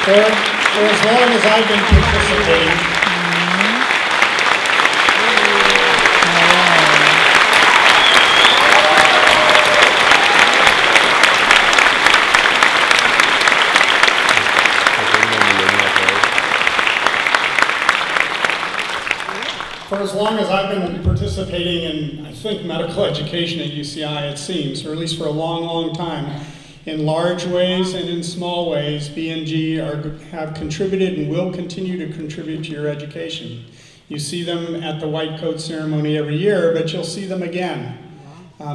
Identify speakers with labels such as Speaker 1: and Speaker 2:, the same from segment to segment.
Speaker 1: For as long as I've been participating, in, I think, medical education at UCI, it seems, or at least for a long, long time, in large ways and in small ways, B&G have contributed and will continue to contribute to your education. You see them at the white coat ceremony every year, but you'll see them again.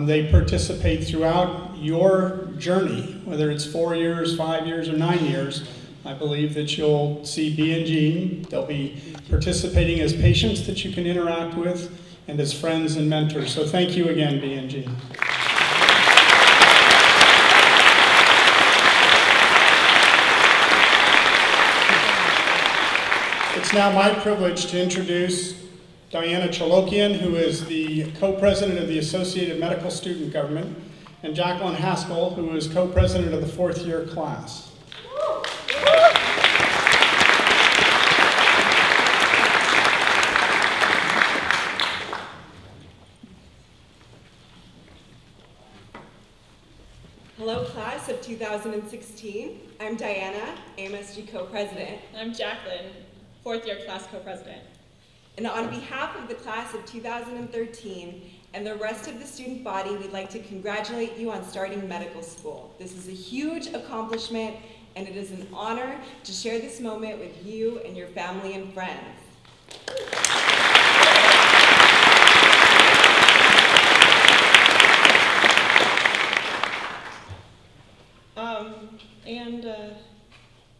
Speaker 1: They participate throughout your journey, whether it's 4 years, 5 years, or 9 years. I believe that you'll see B&G. They'll be participating as patients that you can interact with and as friends and mentors. So thank you again, B&G. It's now my privilege to introduce Diana Cholokian, who is the co-president of the Associated Medical Student Government, and Jacqueline Haskell, who is co-president of the 4th year class.
Speaker 2: Hello, class of 2016. I'm Diana, AMSG co-president.
Speaker 3: I'm Jacqueline, 4th year class co-president.
Speaker 2: And on behalf of the class of 2013 and the rest of the student body, we'd like to congratulate you on starting medical school. This is a huge accomplishment, and it is an honor to share this moment with you and your family and friends.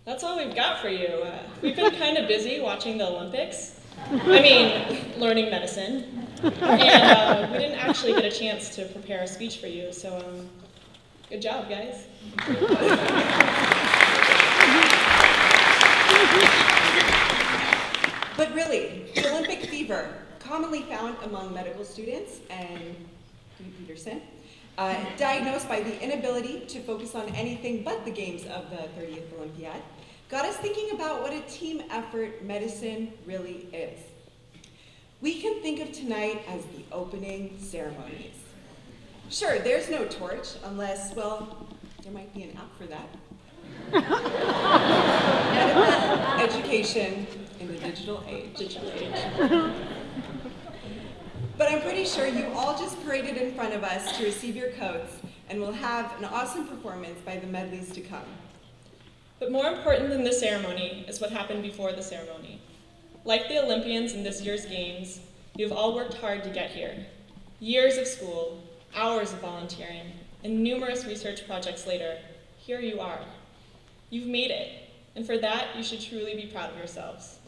Speaker 3: That's all we've got for you. We've been kind of busy watching the Olympics. I mean, learning medicine. And we didn't actually get a chance to prepare a speech for you, so good job, guys.
Speaker 2: But really, the Olympic fever, commonly found among medical students and Peterson, diagnosed by the inability to focus on anything but the games of the 30th Olympiad, got us thinking about what a team effort medicine really is. We can think of tonight as the opening ceremonies. Sure, there's no torch, unless, well, there might be an app for that. Medical education in the digital age. But I'm pretty sure you all just paraded in front of us to receive your coats, and we'll have an awesome performance by the medleys to come.
Speaker 3: But more important than the ceremony is what happened before the ceremony. Like the Olympians in this year's games, you've all worked hard to get here. Years of school, hours of volunteering, and numerous research projects later, here you are. You've made it, and for that, you should truly be proud of yourselves.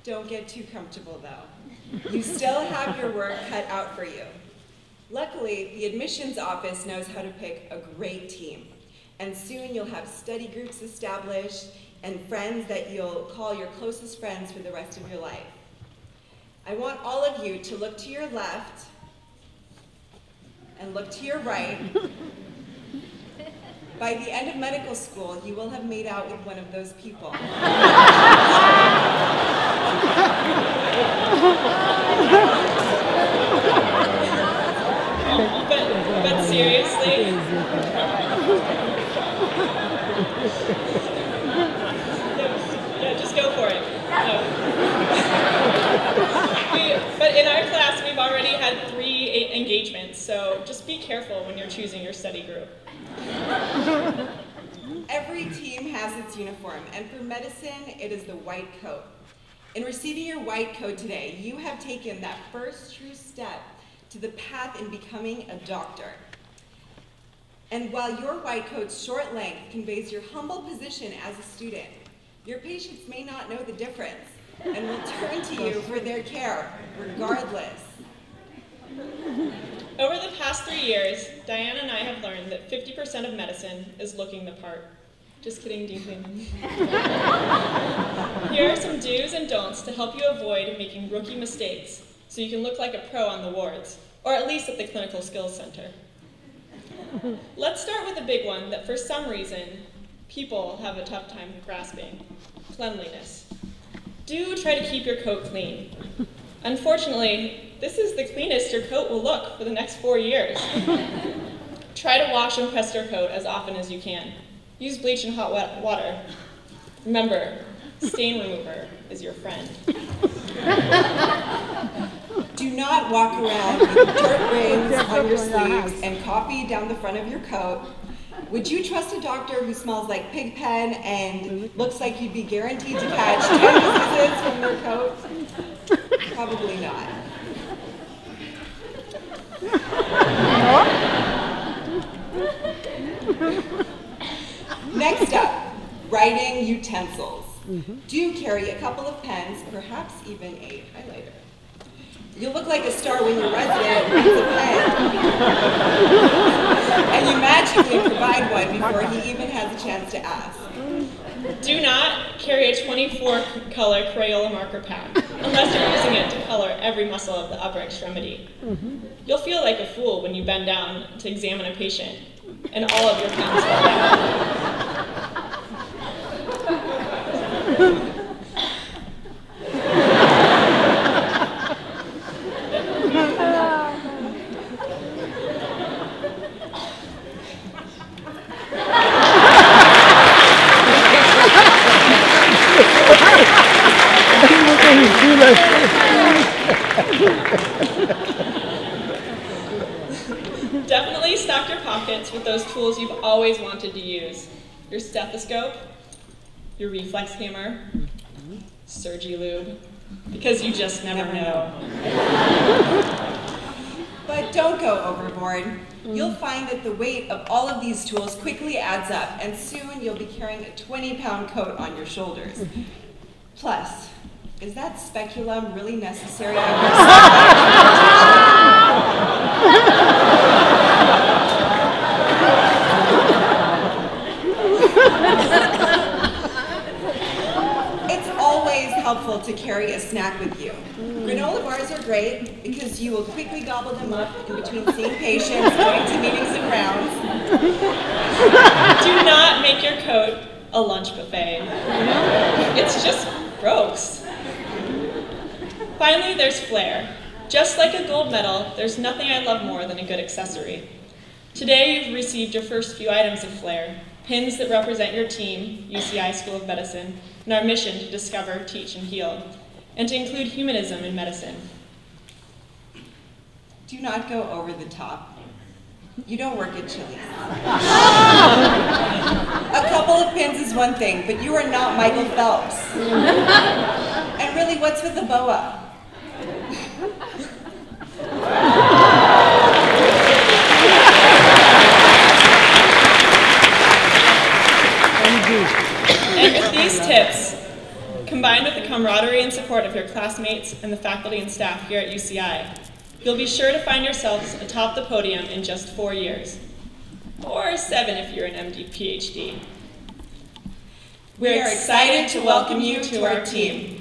Speaker 2: Don't get too comfortable, though. You still have your work cut out for you. Luckily, the admissions office knows how to pick a great team, and soon you'll have study groups established and friends that you'll call your closest friends for the rest of your life. I want all of you to look to your left and look to your right. By the end of medical school, you will have made out with one of those people.
Speaker 3: But seriously? Yeah, just go for it. But in our class, we've already had 3 engagements, so just be careful when you're choosing your study group.
Speaker 2: Every team has its uniform, and for medicine, it is the white coat. In receiving your white coat today, you have taken that first true step to the path in becoming a doctor. And while your white coat's short length conveys your humble position as a student, your patients may not know the difference and will turn to you for their care, regardless.
Speaker 3: Over the past 3 years, Diana and I have learned that 50% of medicine is looking the part. Just kidding, Dean Clayman. Here are some do's and don'ts to help you avoid making rookie mistakes so you can look like a pro on the wards, or at least at the Clinical Skills Center. Let's start with a big one that for some reason people have a tough time grasping: cleanliness. Do try to keep your coat clean. Unfortunately, this is the cleanest your coat will look for the next 4 years. Try to wash and press your coat as often as you can. Use bleach and hot water. Remember, stain remover is your friend.
Speaker 2: Do not walk around with dirt rings on your sleeves and coffee down the front of your coat. Would you trust a doctor who smells like pig pen and looks like you'd be guaranteed to catch 10 diseases from their coat? Probably not. Next up, writing utensils. Do carry a couple of pens, perhaps even a highlighter. You'll look like a star when your resident reads a pen, and you magically provide one before he even has a chance to ask.
Speaker 3: Do not carry a 24-color Crayola marker pack unless you're using it to color every muscle of the upper extremity. You'll feel like a fool when you bend down to examine a patient and all of your pens fall down. Definitely stock your pockets with those tools you've always wanted to use. Your stethoscope, your reflex hammer, Surgy lube, because you just never know.
Speaker 2: But don't go overboard. You'll find that the weight of all of these tools quickly adds up, and soon you'll be carrying a 20-pound coat on your shoulders. Plus, is that speculum really necessary on your It's always helpful to carry a snack with you. Granola bars are great because you will quickly gobble them up in between seeing patients, going to meetings and rounds.
Speaker 3: Do not make your coat a lunch buffet. It's just gross. Finally, there's flair. Just like a gold medal, there's nothing I love more than a good accessory. Today, you've received your first few items of flair: pins that represent your team, UCI School of Medicine, and our mission to discover, teach, and heal, and to include humanism in medicine.
Speaker 2: Do not go over the top. You don't work at Chili's. A couple of pins is one thing, but you are not Michael Phelps. And really, what's with the boa?
Speaker 3: And with these tips, combined with the camaraderie and support of your classmates and the faculty and staff here at UCI, you'll be sure to find yourselves atop the podium in just 4 years. Or 7 if you're an MD, PhD. We're excited to welcome you to our team.